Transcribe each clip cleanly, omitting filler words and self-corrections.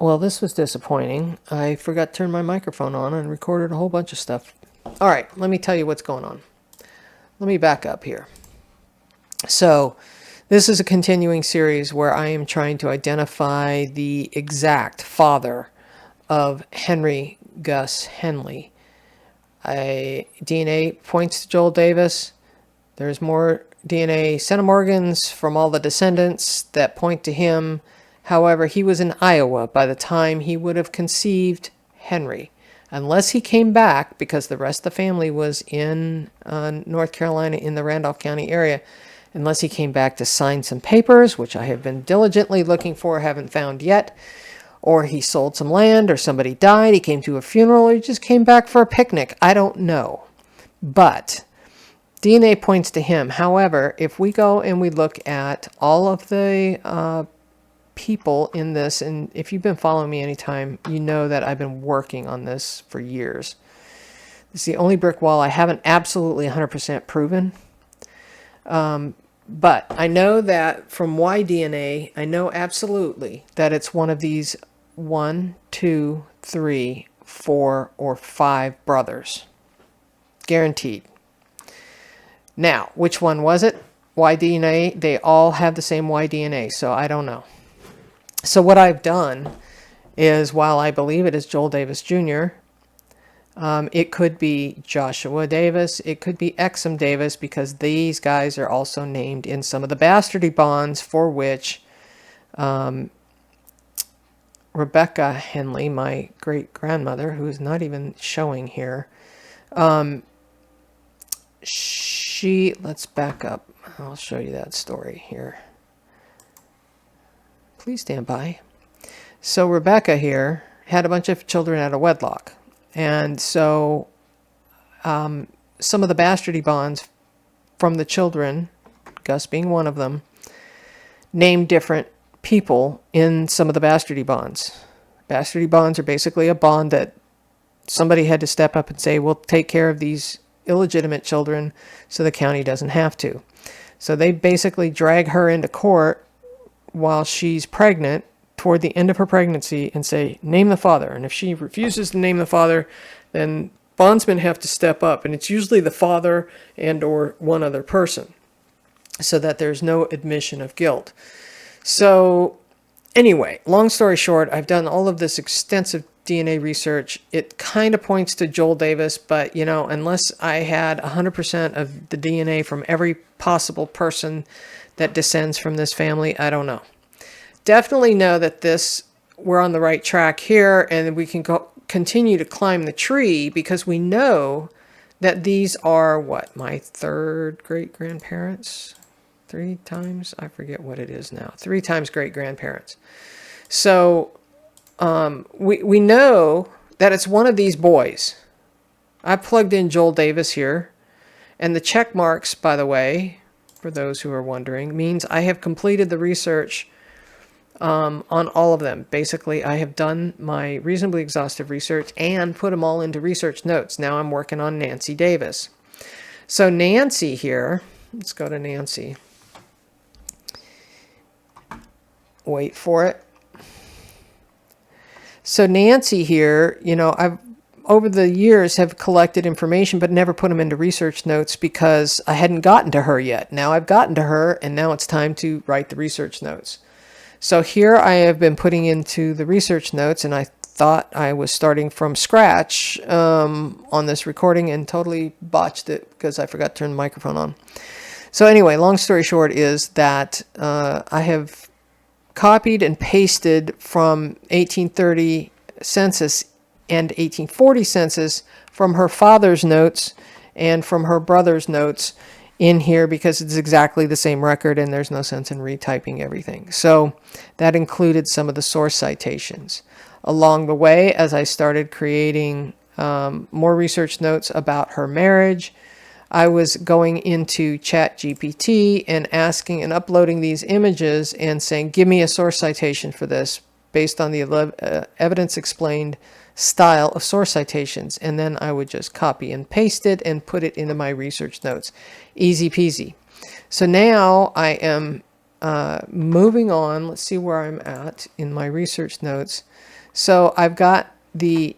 Well, this was disappointing. I forgot to turn my microphone on and recorded a whole bunch of stuff. All right, let me tell you what's going on. Let me back up here. So, this is a continuing series where I am trying to identify the exact father of Henry Gus Henley. DNA points to Joel Davis. There's more DNA centimorgans from all the descendants that point to him. However, he was in Iowa by the time he would have conceived Henry. Unless he came back, because the rest of the family was in North Carolina in the Randolph County area, unless he came back to sign some papers, which I have been diligently looking for, haven't found yet, or he sold some land, or somebody died, he came to a funeral, or he just came back for a picnic. I don't know. But DNA points to him. However, if we go and we look at all of the people in this, and if you've been following me anytime, you know that I've been working on this for years. It's the only brick wall I haven't absolutely 100% proven. But I know that from Y-DNA, I know absolutely that it's one of these 1, 2, 3, 4, or 5 brothers. Guaranteed. Now, which one was it? Y-DNA, they all have the same Y-DNA, so I don't know. So what I've done is, while I believe it is Joel Davis Jr., it could be Joshua Davis, it could be Exum Davis, because these guys are also named in some of the Bastardy Bonds, for which Rebecca Henley, my great-grandmother, who is not even showing here, let's back up. I'll show you that story here. Please stand by. So Rebecca here had a bunch of children out of wedlock. And so some of the Bastardy Bonds from the children, Gus being one of them, named different people in some of the Bastardy Bonds. Bastardy Bonds are basically a bond that somebody had to step up and say, we'll take care of these illegitimate children so the county doesn't have to. So they basically drag her into court while she's pregnant, toward the end of her pregnancy, and say, name the father. And if she refuses to name the father, then bondsmen have to step up. And it's usually the father and or one other person, so that there's no admission of guilt. So anyway, long story short, I've done all of this extensive DNA research. It kind of points to Joel Davis, but you know, unless I had 100% of the DNA from every possible person that descends from this family, I don't know. Definitely know that we're on the right track here, and we can continue to climb the tree, because we know that these are my third great-grandparents? 3 times? I forget what it is now. 3 times great-grandparents. So we know that it's one of these boys. I plugged in Joel Davis here, and the check marks, by the way, for those who are wondering, means I have completed the research on all of them. Basically, I have done my reasonably exhaustive research and put them all into research notes. Now I'm working on Nancy Davis. So Nancy here, let's go to Nancy. Wait for it. So Nancy here, you know, I've over the years have collected information but never put them into research notes because I hadn't gotten to her yet. Now I've gotten to her, and now it's time to write the research notes. So here I have been putting into the research notes, and I thought I was starting from scratch on this recording and totally botched it because I forgot to turn the microphone on. So anyway, long story short is that I have copied and pasted from 1830 census and 1840 census from her father's notes and from her brother's notes in here, because it's exactly the same record and there's no sense in retyping everything. So that included some of the source citations. Along the way, as I started creating more research notes about her marriage, I was going into ChatGPT and asking and uploading these images and saying, give me a source citation for this based on the evidence explained style of source citations. And then I would just copy and paste it and put it into my research notes. Easy peasy. So now I am moving on, let's see where I'm at in my research notes. So I've got the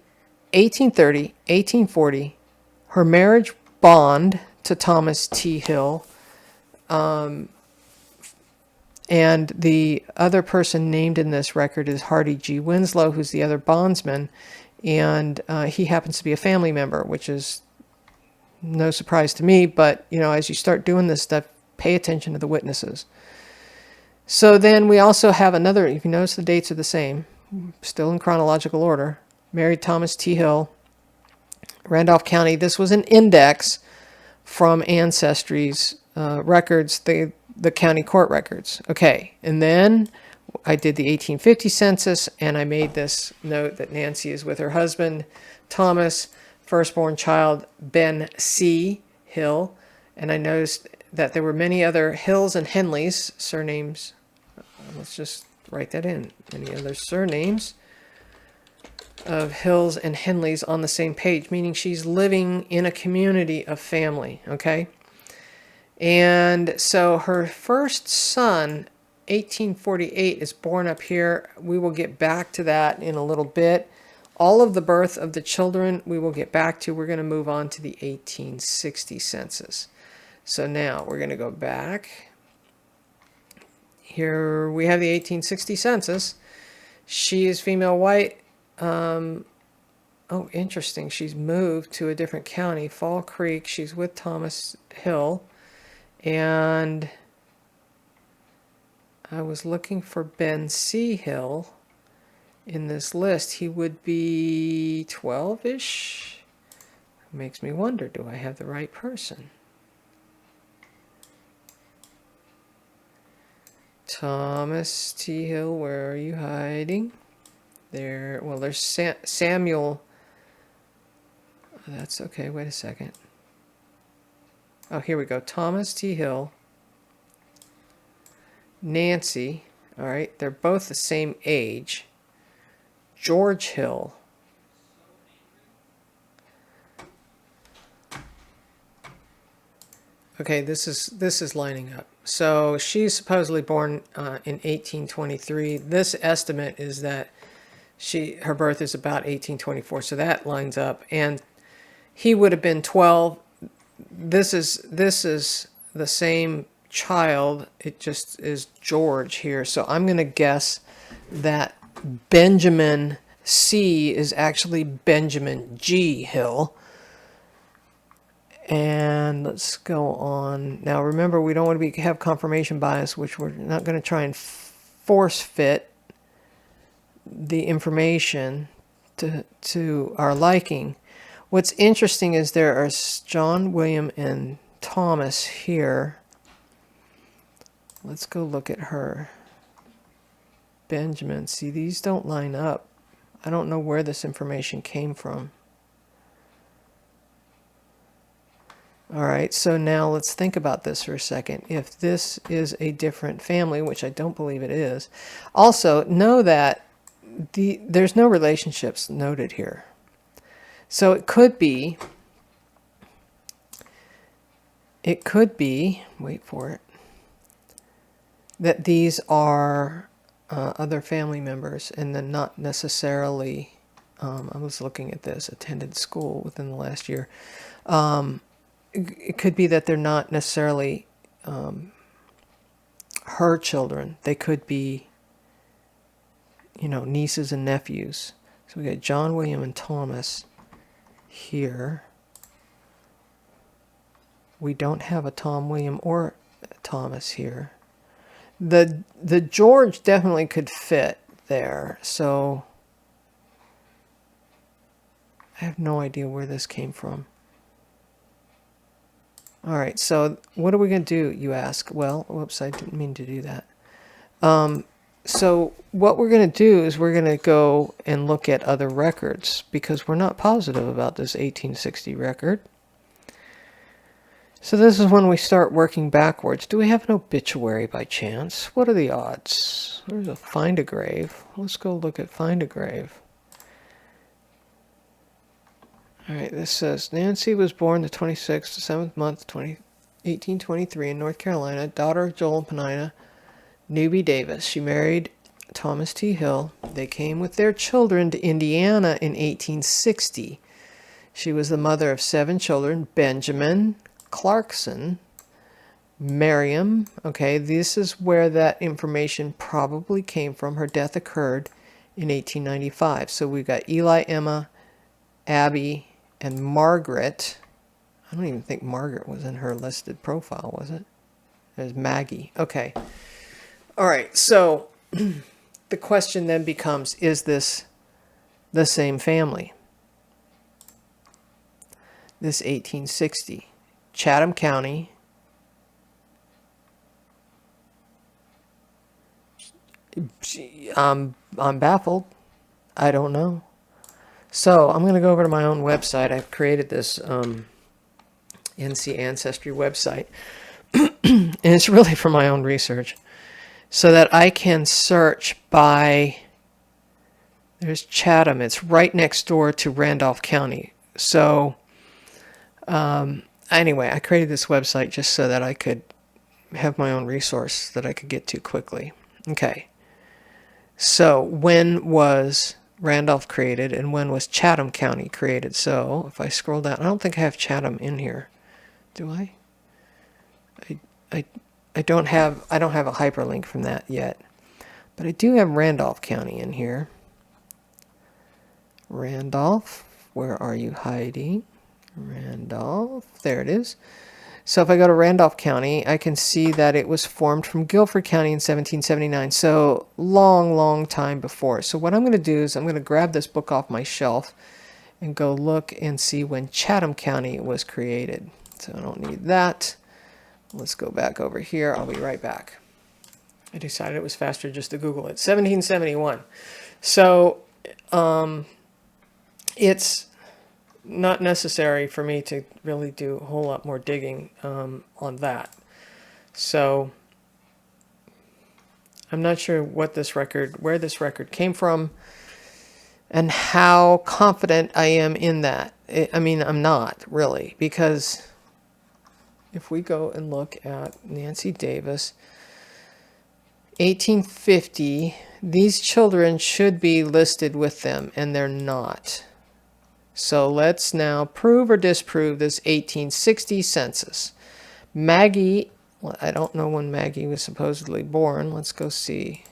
1830, 1840, her marriage bond to Thomas T. Hill, and the other person named in this record is Hardy G. Winslow, who's the other bondsman, and he happens to be a family member, which is no surprise to me, but, as you start doing this stuff, pay attention to the witnesses. So then we also have another, if you notice the dates are the same, still in chronological order, married Thomas T. Hill, Randolph County. This was an index from Ancestry's records, the county court records. Okay, and then I did the 1850 census, and I made this note that Nancy is with her husband, Thomas, firstborn child, Ben C. Hill, and I noticed that there were many other Hills and Henleys, surnames. Let's just write that in. Many other surnames of Hills and Henleys on the same page, meaning she's living in a community of family, okay? And so her first son, 1848, is born up here. We will get back to that in a little bit. All of the birth of the children we will get back to. We're going to move on to the 1860 census. So now we're going to go back. Here we have the 1860 census. She is female white. Oh, interesting. She's moved to a different county, Fall Creek. She's with Thomas Hill. And I was looking for Ben C. Hill in this list. He would be 12-ish. Makes me wonder, do I have the right person? Thomas T. Hill, where are you hiding? There, well, there's Samuel. That's okay, wait a second. Oh, here we go. Thomas T. Hill. Nancy. All right, they're both the same age. George Hill. Okay, this is lining up. So she's supposedly born in 1823. This estimate is that her birth is about 1824. So that lines up. And he would have been 12. This is the same child. It just is George here. So I'm going to guess that Benjamin C is actually Benjamin G. Hill. And let's go on. Now remember, we don't want to have confirmation bias, which we're not going to try and force fit the information to our liking. What's interesting is there are John, William, and Thomas here. Let's go look at her. Benjamin. See, these don't line up. I don't know where this information came from. All right, so now let's think about this for a second. If this is a different family, which I don't believe it is, also know that there's no relationships noted here. So it could be, wait for it, that these are other family members, and then not necessarily, I was looking at this, attended school within the last year. It could be that they're not necessarily her children. They could be, nieces and nephews. So we got John, William, and Thomas here. We don't have a Tom, William, or Thomas here. The George definitely could fit there. So I have no idea where this came from. All right, so what are we going to do, you ask? Well, whoops, I didn't mean to do that. So what we're going to do is we're going to go and look at other records, because we're not positive about this 1860 record. So this is when we start working backwards. Do we have an obituary by chance? What are the odds? There's a Find a Grave. Let's go look at Find a Grave. All right, this says, Nancy was born the 26th, 7th month, 1823 in North Carolina, daughter of Joel and Penina, Newby Davis. She married Thomas T. Hill. They came with their children to Indiana in 1860. She was the mother of 7 children: Benjamin, Clarkson, Miriam. Okay, this is where that information probably came from. Her death occurred in 1895. So we've got Eli, Emma, Abby, and Margaret. I don't even think Margaret was in her listed profile, was it? There's Maggie. Okay. All right, so the question then becomes, is this the same family? This 1860. Chatham County. I'm baffled. I don't know. So I'm going to go over to my own website. I've created this NC Ancestry website. And it's really for my own research. So that I can search by... There's Chatham. It's right next door to Randolph County. So... anyway, I created this website just so that I could have my own resource that I could get to quickly. Okay. So when was Randolph created and when was Chatham County created? So if I scroll down, I don't think I have Chatham in here. Do I? I don't have a hyperlink from that yet. But I do have Randolph County in here. Randolph, where are you hiding? Randolph, there it is. So if I go to Randolph County, I can see that it was formed from Guilford County in 1779. So long time before. So what I'm going to do is I'm going to grab this book off my shelf and go look and see when Chatham County was created. So I don't need that. Let's go back over here. I'll be right back. I decided it was faster just to Google it. 1771. So it's not necessary for me to really do a whole lot more digging on that. So I'm not sure where this record came from and how confident I am in that. I mean, I'm not really, because if we go and look at Nancy Davis, 1850, these children should be listed with them, and they're not. So let's now prove or disprove this 1860 census. Maggie, well, I don't know when Maggie was supposedly born. Let's go see.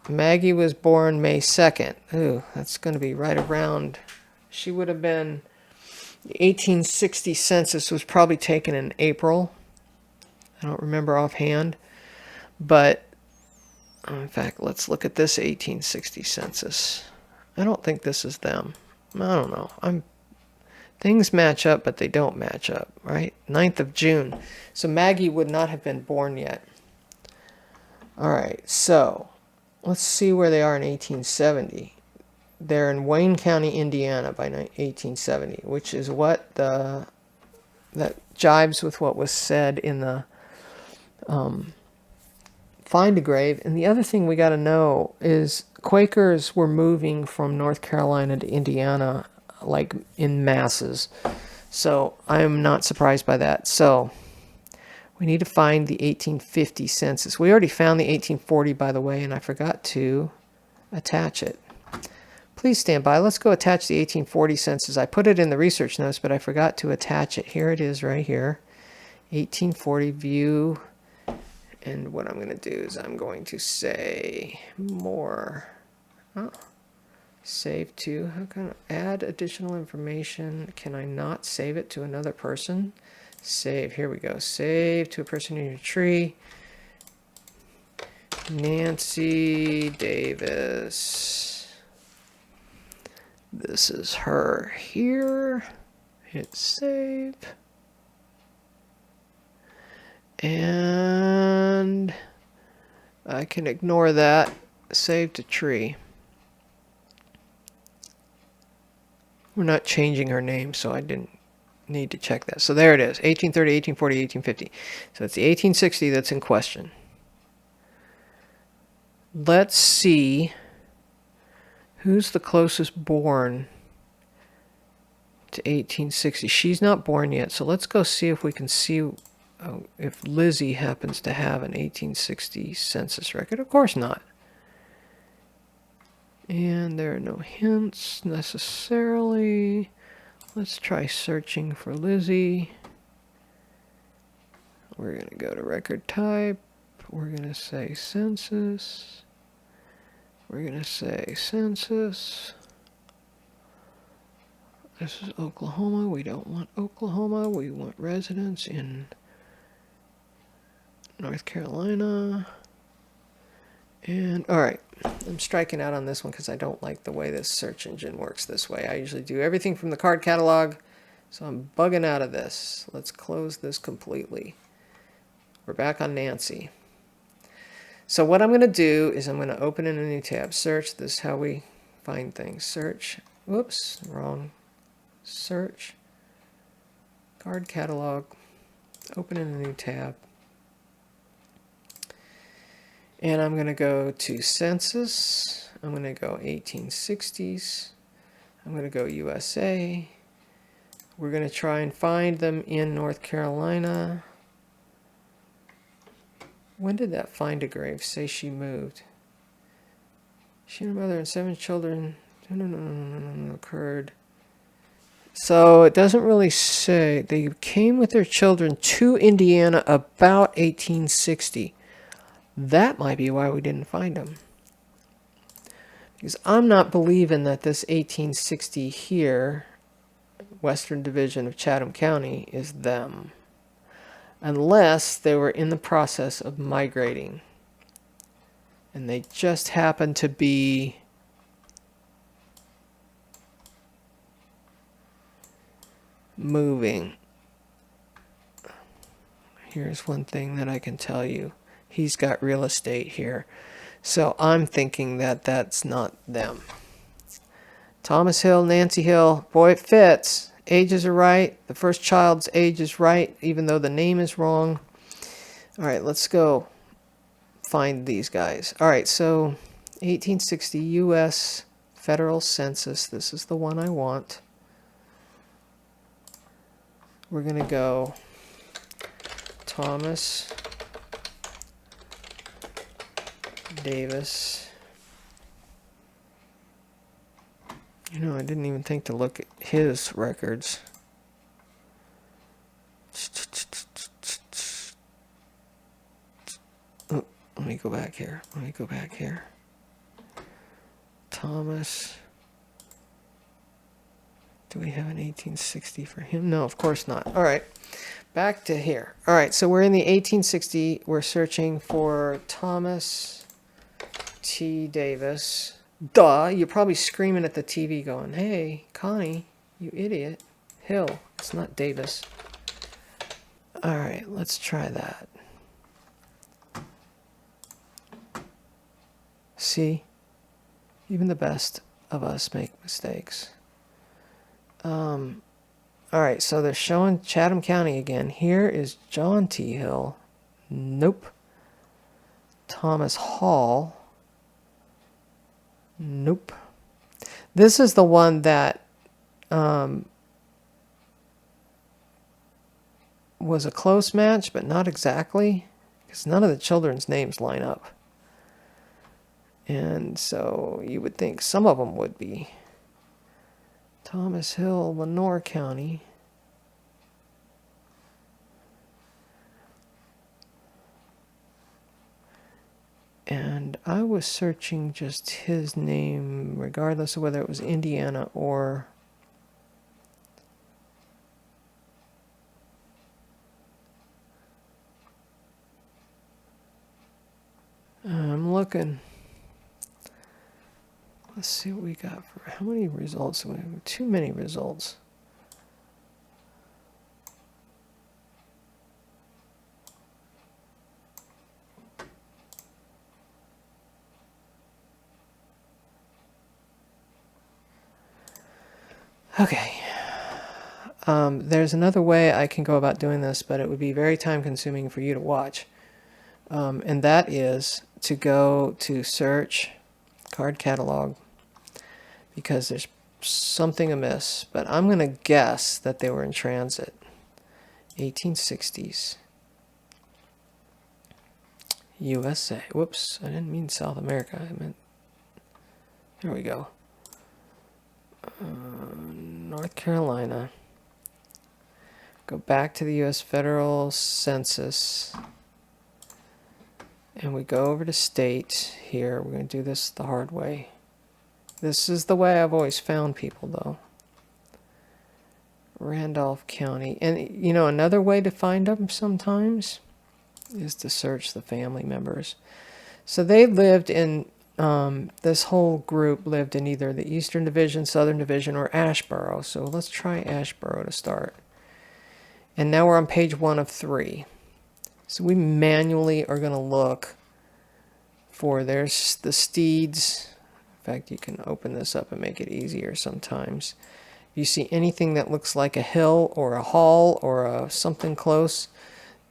Maggie was born May 2nd. Ooh, that's going to be right around. She would have been, the 1860 census was probably taken in April. I don't remember offhand. But, in fact, let's look at this 1860 census. I don't think this is them. I don't know. Things match up, but they don't match up, right? 9th of June. So Maggie would not have been born yet. All right, so let's see where they are in 1870. They're in Wayne County, Indiana by 1870, which is what that jives with what was said in the Find a Grave. And the other thing we got to know is Quakers were moving from North Carolina to Indiana like in masses. So I'm not surprised by that. So we need to find the 1850 census. We already found the 1840, by the way, and I forgot to attach it. Please stand by. Let's go attach the 1840 census. I put it in the research notes, but I forgot to attach it. Here it is right here. 1840 view. And what I'm going to do is I'm going to say more. Oh, save to. How can I add additional information? Can I not save it to another person? Save. Here we go. Save to a person in your tree. Nancy Davis. This is her here. Hit save. And I can ignore that. Save to tree. We're not changing her name, so I didn't need to check that. So there it is, 1830, 1840, 1850. So it's the 1860 that's in question. Let's see who's the closest born to 1860. She's not born yet, so let's go see if we can see if Lizzie happens to have an 1860 census record. Of course not. And there are no hints necessarily. Let's try searching for Lizzie. We're going to go to record type. We're going to say census. We're going to say census. This is Oklahoma. We don't want Oklahoma. We want residents in North Carolina. And all right, I'm striking out on this one because I don't like the way this search engine works this way. I usually do everything from the card catalog, so I'm bugging out of this. Let's close this completely. We're back on Nancy. So what I'm going to do is I'm going to open in a new tab. Search. This is how we find things. Search. Whoops, wrong. Search. Card catalog. Open in a new tab. And I'm going to go to census. I'm going to go 1860s. I'm going to go USA. We're going to try and find them in North Carolina. When did that find a grave say she moved? She and her mother and 7 children occurred. So it doesn't really say. They came with their children to Indiana about 1860. That might be why we didn't find them. Because I'm not believing that this 1860 here, Western Division of Chatham County, is them. Unless they were in the process of migrating. And they just happened to be moving. Here's one thing that I can tell you. He's got real estate here. So I'm thinking that that's not them. Thomas Hill, Nancy Hill. Boy, it fits. Ages are right. The first child's age is right, even though the name is wrong. All right, let's go find these guys. All right, so 1860 U.S. Federal Census. This is the one I want. We're going to go Thomas Davis. You know, I didn't even think to look at his records. Oh, let me go back here. Thomas. Do we have an 1860 for him? No, of course not. All right. Back to here. All right, so we're in the 1860. We're searching for Thomas T. Davis. Duh, you're probably screaming at the TV going, hey, Connie, you idiot. Hill, it's not Davis. All right, let's try that. See, even the best of us make mistakes. All right, so they're showing Chatham County again. Here is John T. Hill. Nope. Thomas Hall. Nope. This is the one that was a close match, but not exactly, because none of the children's names line up. And so you would think some of them would be. Thomas Hill, Lenoir County. And I was searching just his name, regardless of whether it was Indiana or I'm looking. Let's see what we got for how many results. We have too many results. Okay. There's another way I can go about doing this, but it would be very time consuming for you to watch. And that is to go to search card catalog, because there's something amiss. But I'm going to guess that they were in transit. 1860s. USA. Whoops, I didn't mean South America. I meant, there we go. North Carolina. Go back to the U.S. Federal Census. And we go over to state here. We're going to do this the hard way. This is the way I've always found people, though. Randolph County. And, you know, another way to find them sometimes is to search the family members. So they lived in, this whole group lived in either the Eastern Division, Southern Division, or Asheboro. So let's try Asheboro to start. And now we're on page 1 of 3. So we manually are going to look for, there's the Steeds. In fact, you can open this up and make it easier sometimes. If you see anything that looks like a hill or a hall or something close,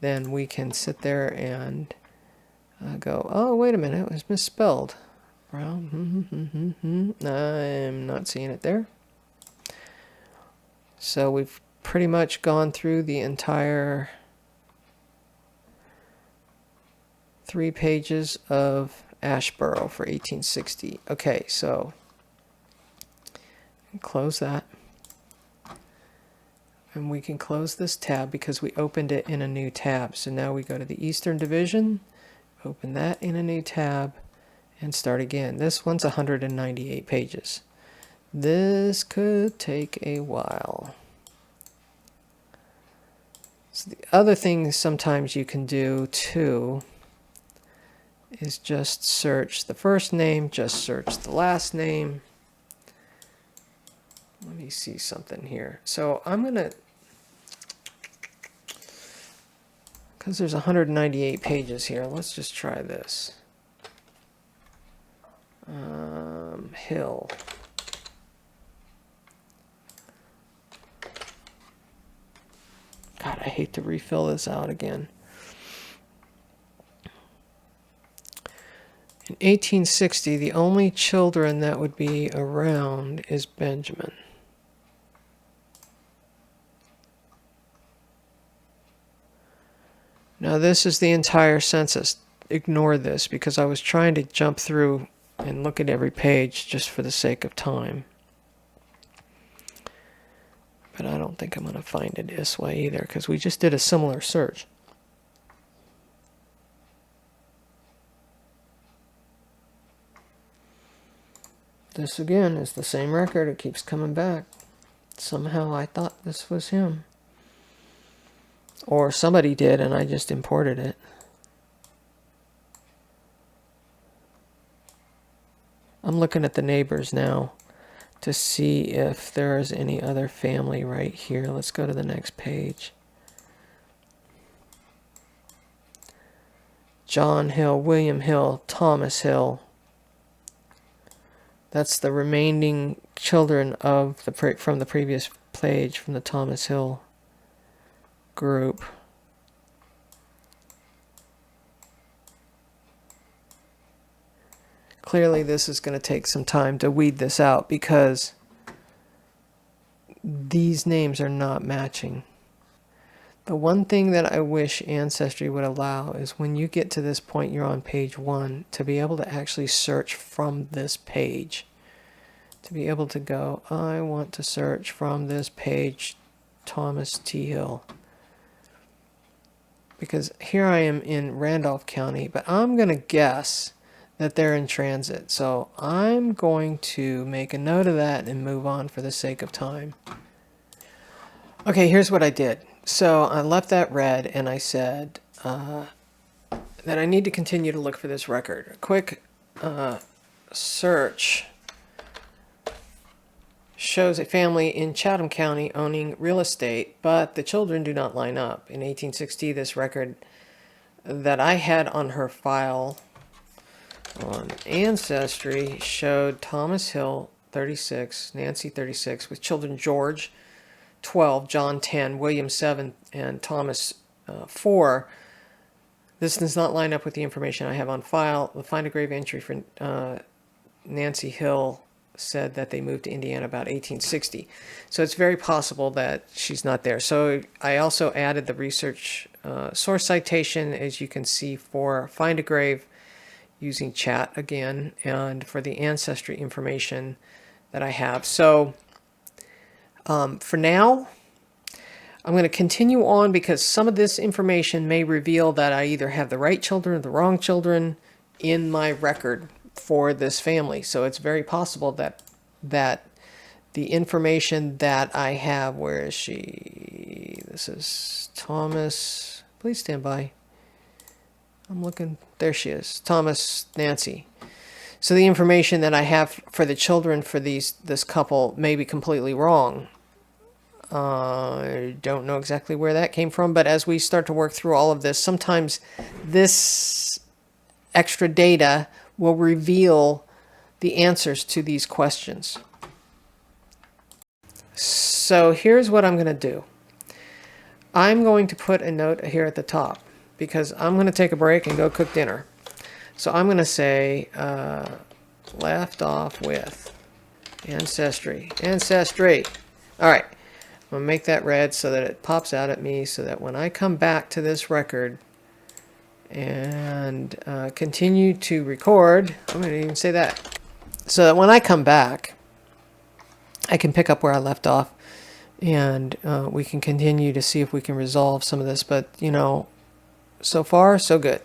then we can sit there and go, oh, wait a minute, it was misspelled. Brown, I'm not seeing it there. So we've pretty much gone through the entire 3 pages of Asheboro for 1860. Okay, so close that. And we can close this tab because we opened it in a new tab. So now we go to the Eastern Division, open that in a new tab, and start again. This one's 198 pages. This could take a while. So the other thing sometimes you can do too is just search the first name, just search the last name. Let me see something here. So I'm going to, because there's 198 pages here, let's just try this. Hill. God, I hate to refill this out again. In 1860, the only children that would be around is Benjamin. Now this is the entire census. Ignore this because I was trying to jump through and look at every page just for the sake of time. But I don't think I'm going to find it this way either because we just did a similar search. This again is the same record. It keeps coming back. Somehow I thought this was him. Or somebody did and I just imported it. I'm looking at the neighbors now to see if there is any other family right here. Let's go to the next page. John Hill, William Hill, Thomas Hill. That's the remaining children of from the previous page from the Thomas Hill group. Clearly this is going to take some time to weed this out because these names are not matching. The one thing that I wish Ancestry would allow is when you get to this point, you're on page 1, to be able to actually search from this page. To be able to go, I want to search from this page, Thomas T. Hill. Because here I am in Randolph County, but I'm going to guess that they're in transit. So I'm going to make a note of that and move on for the sake of time. Okay, here's what I did. So I left that red and I said that I need to continue to look for this record. A quick search shows a family in Chatham County owning real estate, but the children do not line up. In 1860, this record that I had on her file on Ancestry showed Thomas Hill, 36, Nancy, 36, with children George, 12, John, 10, William, 7, and Thomas, 4. This does not line up with the information I have on file. The find a grave entry for Nancy Hill said that they moved to Indiana about 1860. So it's very possible that she's not there. So I also added the research source citation, as you can see, for Find a Grave using chat again, and for the ancestry information that I have. So for now, I'm going to continue on because some of this information may reveal that I either have the right children or the wrong children in my record for this family. So it's very possible that the information that I have, where is she? This is Thomas. Please stand by. I'm looking. There she is. Thomas, Nancy. So the information that I have for the children for this couple may be completely wrong. I don't know exactly where that came from, but as we start to work through all of this, sometimes this extra data will reveal the answers to these questions. So here's what I'm going to do. I'm going to put a note here at the top because I'm going to take a break and go cook dinner. So I'm going to say left off with ancestry. All right. I'm going to make that red so that it pops out at me so that when I come back to this record and continue to record, I'm going to even say that, so that when I come back, I can pick up where I left off and we can continue to see if we can resolve some of this. But, you know, so far, so good.